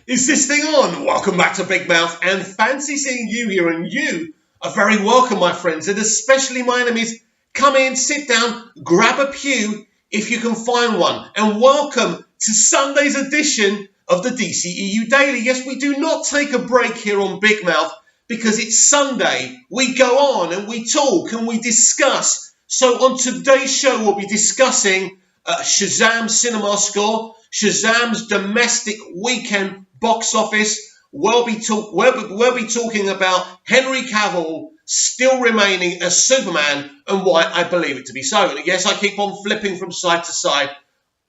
Is this thing on? Welcome back to Big Mouth, and fancy seeing you here, and you are very welcome, my friends, and especially my enemies. Come in, sit down, grab a pew if you can find one, and welcome to Sunday's edition of the DCEU Daily. Yes, we do not take a break here on Big Mouth because it's Sunday. We go on and we talk and we discuss. So on today's show, we'll be discussing Shazam's cinema score, Shazam's domestic weekend box office. We'll be talking about Henry Cavill still remaining as Superman and why I believe it to be so. And yes, I keep on flipping from side to side.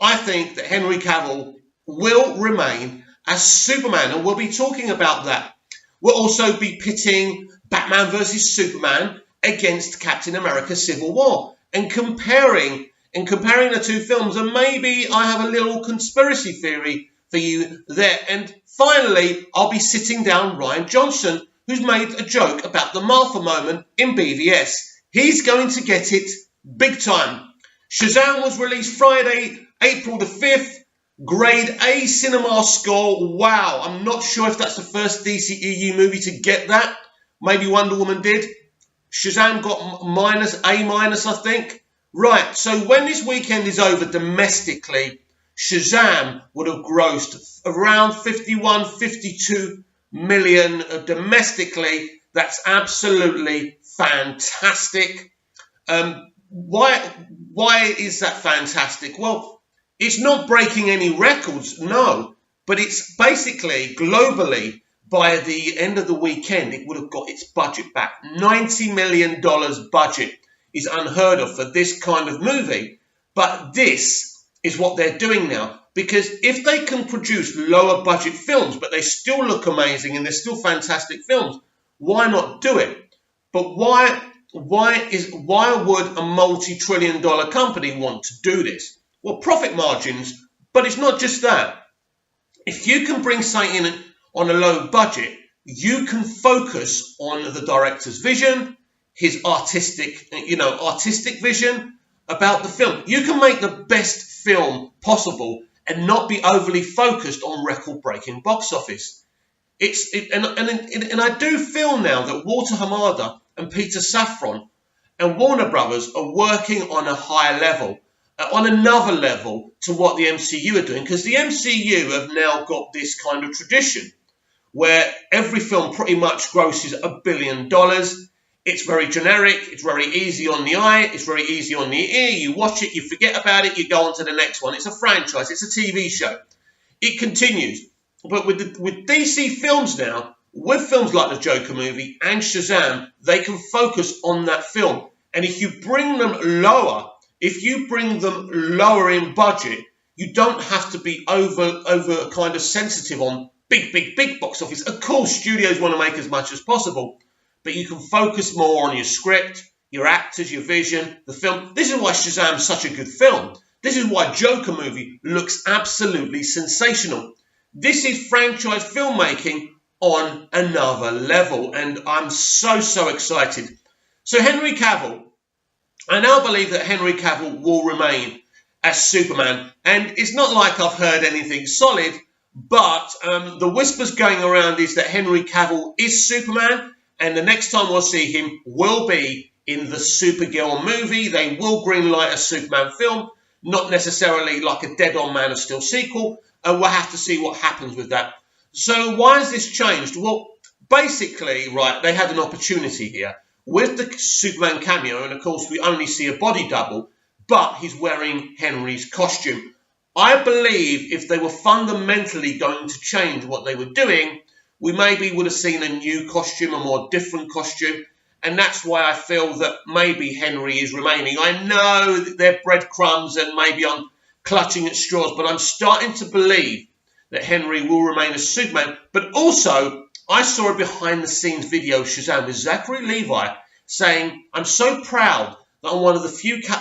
I think that Henry Cavill will remain as Superman, and we'll be talking about that. We'll also be pitting Batman versus Superman against Captain America Civil War and comparing the two films, and maybe I have a little conspiracy theory for you there. And finally, I'll be sitting down Ryan Johnson, who's made a joke about the Martha moment in BVS. He's going to get it big time. Shazam was released Friday, April the 5th. Grade A cinema score. Wow, I'm not sure if that's the first DCEU movie to get that. Maybe Wonder Woman did. Shazam got A-, I think. Right, so when this weekend is over domestically, Shazam would have grossed around 51, 52 million domestically. That's absolutely fantastic. Why is that fantastic? Well, it's not breaking any records, no, but it's basically globally, by the end of the weekend, it would have got its budget back. $90 million budget is unheard of for this kind of movie, but this is what they're doing now, because if they can produce lower budget films, but they still look amazing and they're still fantastic films, why not do it? But why would a multi-trillion-dollar company want to do this? Well, profit margins, but it's not just that. If you can bring something in on a low budget, you can focus on the director's vision, his artistic vision about the film. You can make the best film possible and not be overly focused on record-breaking box office. And I do feel now that Walter Hamada and Peter Safran and Warner Brothers are working on a higher level, on another level to what the MCU are doing, because the MCU have now got this kind of tradition where every film pretty much grosses $1 billion. It's very generic, it's very easy on the eye, it's very easy on the ear. You watch it, you forget about it, you go on to the next one. It's a franchise, it's a TV show. It continues. But with DC films now, with films like the Joker movie and Shazam, they can focus on that film. And if you bring them lower in budget, you don't have to be over kind of sensitive on big box office. Of course, studios want to make as much as possible, but you can focus more on your script, your actors, your vision, the film. This is why Shazam's such a good film. This is why Joker movie looks absolutely sensational. This is franchise filmmaking on another level, and I'm so excited. So Henry Cavill, I now believe that Henry Cavill will remain as Superman, and it's not like I've heard anything solid, but the whispers going around is that Henry Cavill is Superman, and the next time we'll see him will be in the Supergirl movie. They will greenlight a Superman film, not necessarily like a Dead on Man of Steel sequel, and we'll have to see what happens with that. So why has this changed? Well, basically, right, they had an opportunity here with the Superman cameo, and of course we only see a body double, but he's wearing Henry's costume. I believe if they were fundamentally going to change what they were doing, we maybe would have seen a new costume, a more different costume, and that's why I feel that maybe Henry is remaining. I know that they're breadcrumbs and maybe I'm clutching at straws, but I'm starting to believe that Henry will remain as Superman. But also, I saw a behind-the-scenes video of Shazam with Zachary Levi saying, I'm so proud that I'm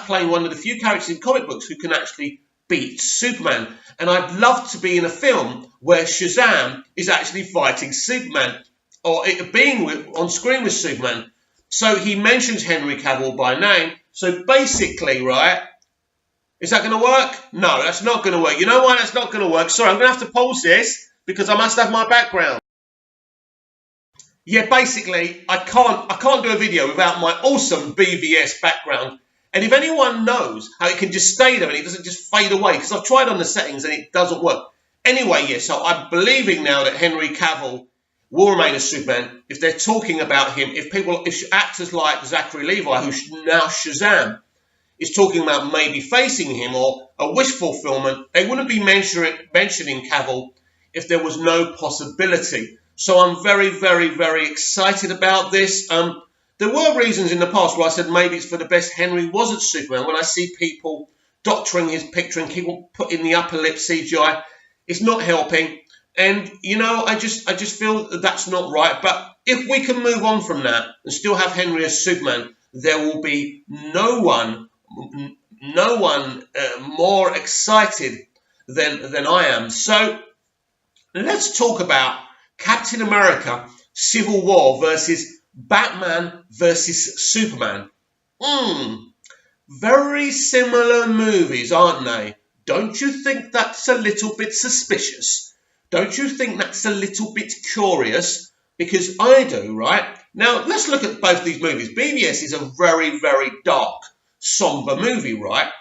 playing one of the few characters in comic books who can actually beat Superman. And I'd love to be in a film where Shazam is actually fighting Superman, or being on screen with Superman. So he mentions Henry Cavill by name. So basically, right, is that going to work? No, that's not going to work. You know why that's not going to work? Sorry, I'm going to have to pause this because I must have my background. Yeah, basically, I can't do a video without my awesome BVS background. And if anyone knows how it can just stay there and it doesn't just fade away, because I've tried on the settings and it doesn't work. Anyway, yeah, so I'm believing now that Henry Cavill will remain as Superman. If they're talking about him, if actors like Zachary Levi, who's now Shazam, is talking about maybe facing him or a wish fulfillment, they wouldn't be mentioning Cavill if there was no possibility. So I'm very, very, very excited about this. There were reasons in the past where I said maybe it's for the best Henry wasn't Superman. When I see people doctoring his picture and keep putting the upper lip CGI, it's not helping. And, you know, I just feel that that's not right. But if we can move on from that and still have Henry as Superman, there will be no one more excited than I am. So let's talk about Captain America Civil War versus Batman versus Superman. Very similar movies, aren't they? Don't you think that's a little bit suspicious? Don't you think that's a little bit curious? Because I do, right? Now, let's look at both these movies. BVS is a very, very dark, somber movie, right?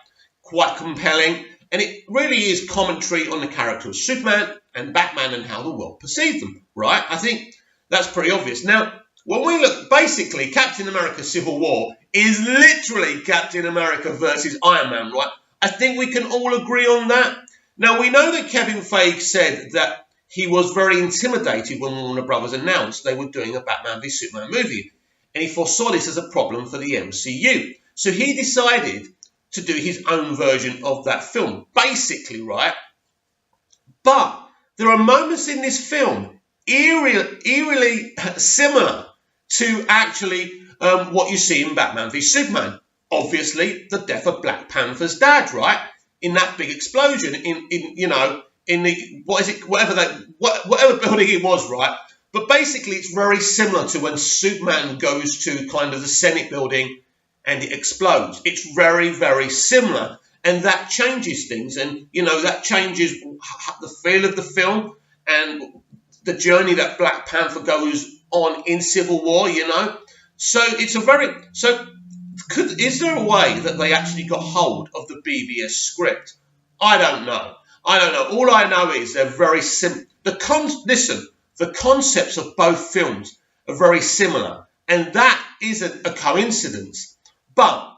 Quite compelling. And it really is commentary on the character of Superman and Batman and how the world perceived them, right? I think that's pretty obvious. Now, when we look, basically, Captain America Civil War is literally Captain America versus Iron Man, right? I think we can all agree on that. Now, we know that Kevin Feige said that he was very intimidated when Warner Brothers announced they were doing a Batman v Superman movie. And he foresaw this as a problem for the MCU. So he decided to do his own version of that film, basically, right? But there are moments in this film eerily similar to actually what you see in Batman v Superman. Obviously, the death of Black Panther's dad, right? In that big explosion, in the whatever building it was, right? But basically, it's very similar to when Superman goes to kind of the Senate building and it explodes. It's very, very similar, and that changes things, and that changes the feel of the film and the journey that Black Panther goes on in Civil War. So it's is there a way that they actually got hold of the BVS script? I don't know. All I know is they're very simple. The concepts of both films are very similar, and that isn't a coincidence. But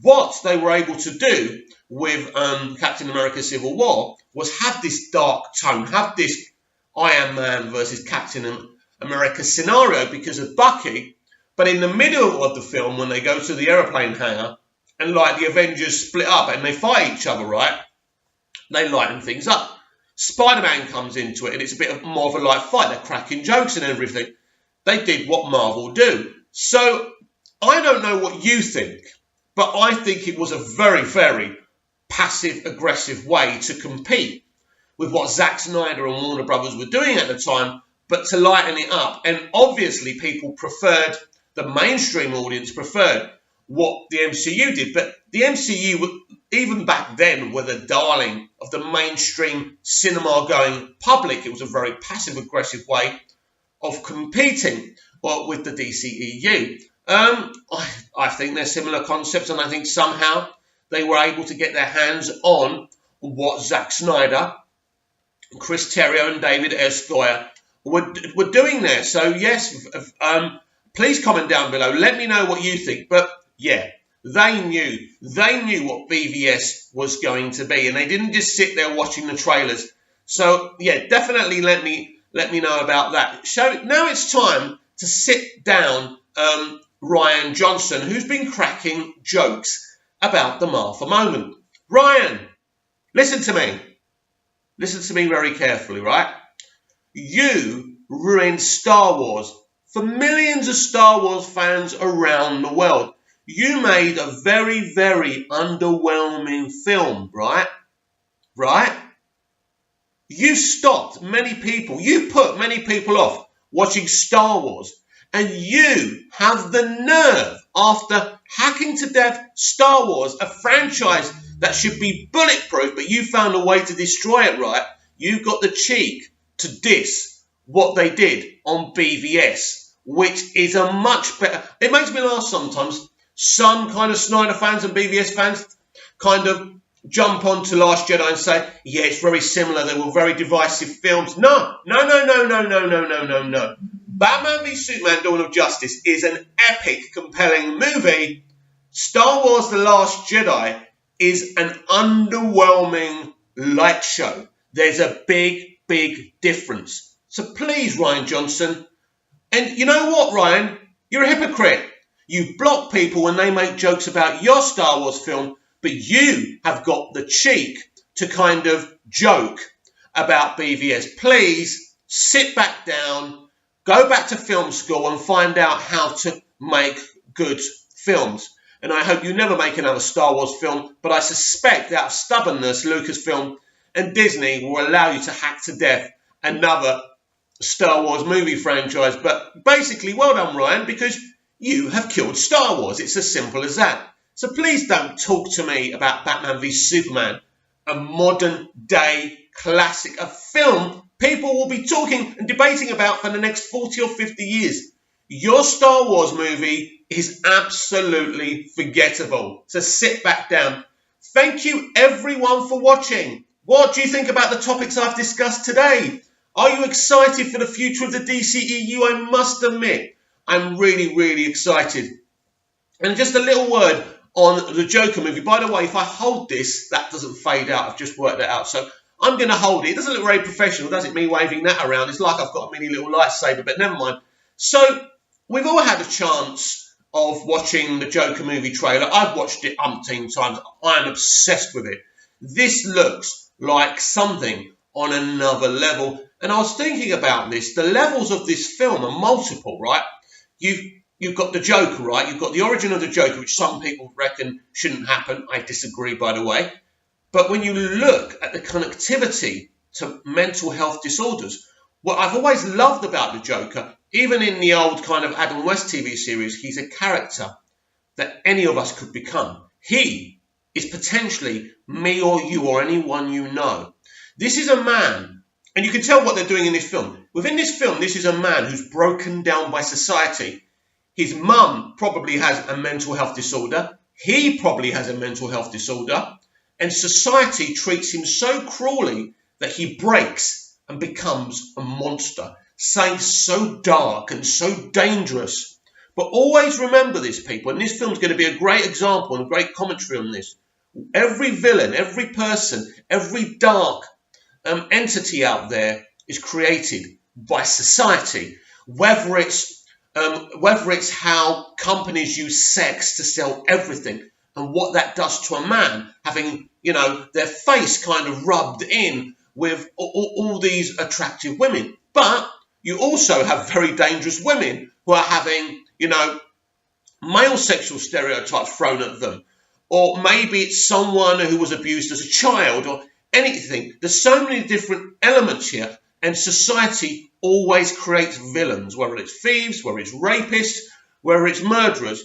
what they were able to do with Captain America Civil War was have this dark tone, have this Iron Man versus Captain America scenario because of Bucky. But in the middle of the film, when they go to the aeroplane hangar and like the Avengers split up and they fight each other, right? They lighten things up. Spider-Man comes into it and it's a bit more of a light fight. They're cracking jokes and everything. They did what Marvel do. So I don't know what you think, but I think it was a very, very passive-aggressive way to compete with what Zack Snyder and Warner Brothers were doing at the time, but to lighten it up. And obviously people preferred, the mainstream audience preferred what the MCU did. But the MCU, even back then, were the darling of the mainstream cinema-going public. It was a very passive-aggressive way of competing with the DCEU. I think they're similar concepts, and I think somehow they were able to get their hands on what Zack Snyder, Chris Terrio, and David S. Goyer were doing there. So yes, please comment down below. Let me know what you think. But yeah, they knew what BVS was going to be, and they didn't just sit there watching the trailers. So yeah, definitely let me know about that. So now it's time to sit down Ryan Johnson, who's been cracking jokes about the Martha moment. Ryan, listen to me. Listen to me very carefully, right? You ruined Star Wars for millions of Star Wars fans around the world. You made a very, very underwhelming film, right? Right? You stopped many people. You put many people off watching Star Wars. And you have the nerve, after hacking to death Star Wars, a franchise that should be bulletproof, but you found a way to destroy it, right? You've got the cheek to diss what they did on BVS, which is a much better... It makes me laugh sometimes. Some kind of Snyder fans and BVS fans kind of jump onto Last Jedi and say, yeah, it's very similar. They were very divisive films. No. Batman v Superman Dawn of Justice is an epic, compelling movie. Star Wars The Last Jedi is an underwhelming light show. There's a big, big difference. So please, Rian Johnson, and you know what, Ryan? You're a hypocrite. You block people when they make jokes about your Star Wars film, but you have got the cheek to kind of joke about BVS. Please sit back down, go back to film school and find out how to make good films. And I hope you never make another Star Wars film, but I suspect out of stubbornness, Lucasfilm and Disney will allow you to hack to death another Star Wars movie franchise. But basically, well done, Ryan, because you have killed Star Wars. It's as simple as that. So please don't talk to me about Batman v Superman, a modern day classic, a film people will be talking and debating about for the next 40 or 50 years. Your Star Wars movie is absolutely forgettable. So sit back down. Thank you everyone for watching. What do you think about the topics I've discussed today? Are you excited for the future of the DCEU? I must admit, I'm really, really excited. And just a little word on the Joker movie. By the way, if I hold this, that doesn't fade out. I've just worked that out. So I'm going to hold it. It doesn't look very professional, does it? Me waving that around. It's like I've got a mini little lightsaber, but never mind. So we've all had a chance of watching the Joker movie trailer. I've watched it umpteen times. I'm obsessed with it. This looks like something on another level. And I was thinking about this. The levels of this film are multiple, right? You've got the Joker, right? You've got the origin of the Joker, which some people reckon shouldn't happen. I disagree, by the way. But when you look at the connectivity to mental health disorders, what I've always loved about the Joker, even in the old kind of Adam West TV series, he's a character that any of us could become. He is potentially me or you or anyone you know. This is a man, and you can tell what they're doing in this film. Within this film, this is a man who's broken down by society. His mum probably has a mental health disorder. He probably has a mental health disorder. And society treats him so cruelly that he breaks and becomes a monster. Something so dark and so dangerous. But always remember this, people, and this film's going to be a great example and a great commentary on this. Every villain, every person, every dark entity out there is created by society. Whether it's how companies use sex to sell everything and what that does to a man, having, their face kind of rubbed in with all these attractive women. But you also have very dangerous women who are having, male sexual stereotypes thrown at them. Or maybe it's someone who was abused as a child or anything. There's so many different elements here. And society always creates villains, whether it's thieves, whether it's rapists, whether it's murderers.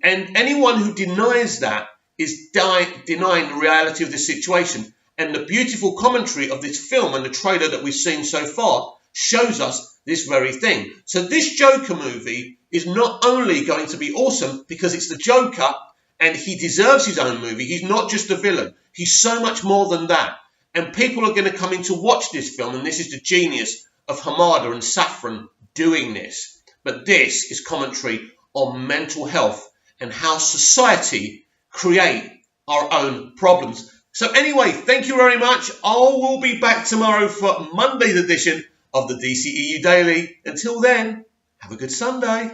And anyone who denies that is denying the reality of the situation. And the beautiful commentary of this film and the trailer that we've seen so far shows us this very thing. So this Joker movie is not only going to be awesome because it's the Joker and he deserves his own movie. He's not just a villain. He's so much more than that. And people are going to come in to watch this film, and this is the genius of Hamada and Safran doing this. But this is commentary on mental health and how society create our own problems. So anyway, thank you very much. I will be back tomorrow for Monday's edition of the DCEU Daily. Until then, have a good Sunday.